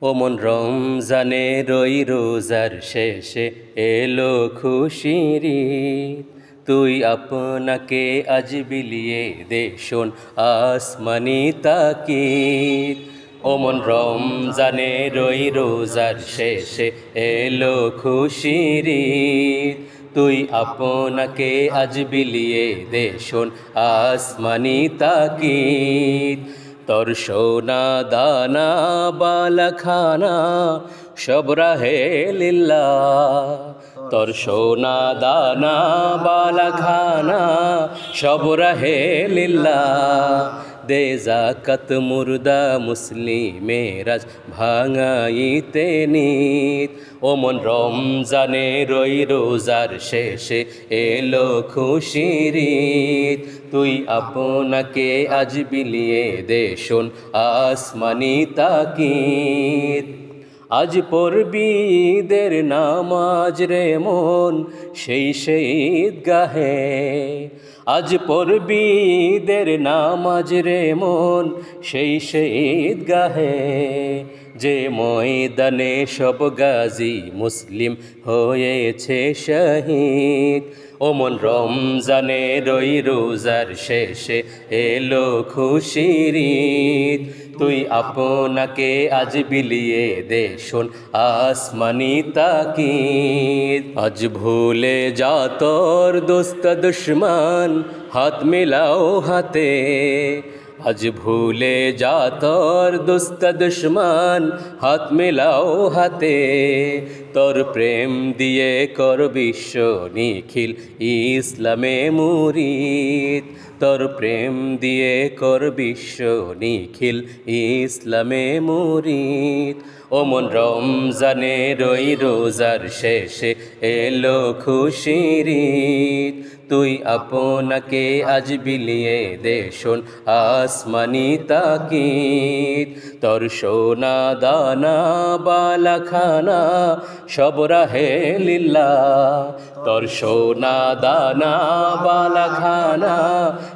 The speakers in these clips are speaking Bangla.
ওমন রমজানের ওই রোজার শেষে এলো খুশির ঈদ। তুই আপনাকে আজ বিলিয়ে দে শোন আসমানি তাকিদ। ওমন রমজানের ওই রোজার শেষে এলো খুশির ঈদ। তুই আপনাকে আজ বিলিয়ে দে শোন আসমানি তাকিদ। তোর সোনা দানা বালাখানা সব রাহে লিল্লাহ। তোর সোনা দানা বালাখানা সব রাহে লিল্লাহ। দে যাকাত মুর্দা মুসলিমেরাজ ভাঙাইতে নিত। ওমন রমজানের ওই রোজার শেষে এলো খুশির ঈদ। তুই আপনাকে আজ বিলিয়ে দে শোন আসমানি তাকিদ। আজ পড়বি ঈদের নামাজ রে মন সেই ঈদগাহে। আজ পড়বি ঈদের নামাজ রে মন সেই ঈদগাহে। যে ময়দানে সব গাজী মুসলিম হয়েছে শহীদ। ওমন রমজানের ওই রোজার শেষে এলো খুশির ঈদ। তুই আপনাকে আজ বিলিয়ে দে শোন আসমানি তাকিদ। আজ ভুলে যা তোর দোস্ত দুশ্মন হাত মিলাও হাতে। আজ ভুলে যা তোর দোস্ত দুশ্মন হাত মিলাও হাতে। তোর প্রেম দিয়ে কর বিশ্ব নিখিল ইসলামে মুরিদ। তোর প্রেম দিয়ে কর বিশ্ব নিখিল ইসলামে মুরিদ। ওমন রমজানের ওই রোজার শেষে এলো খুশির ঈদ। তুই আপনাকে আজ বিলিয়ে দে শোন আসমানি তাকিদ। তোর সোনা দানা বালাখানা সব রাহে লিল্লাহ। তোর সোনা দানা বালাখানা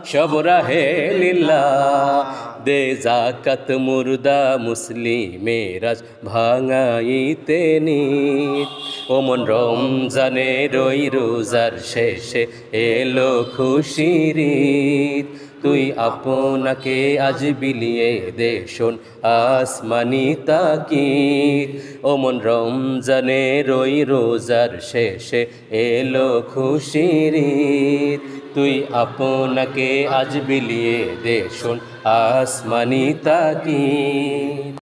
সব রাহে লিল্লাহ। দে যাকাত মুর্দা মুসলিমেরাজ ভাঙাইতে নিত। ওমন রমজানের ওই রোজার শেষে এলো খুশির ঈদ। তুই আপনাকে আজ বিলিয়ে দে শোন আসমানি তাকিদ। ওমন রমজানের ওই রোজার শেষে এলো খুশির ঈদ। তুই আপনাকে আজ বিলিয়ে দে শোন আসমানি তাকিদ।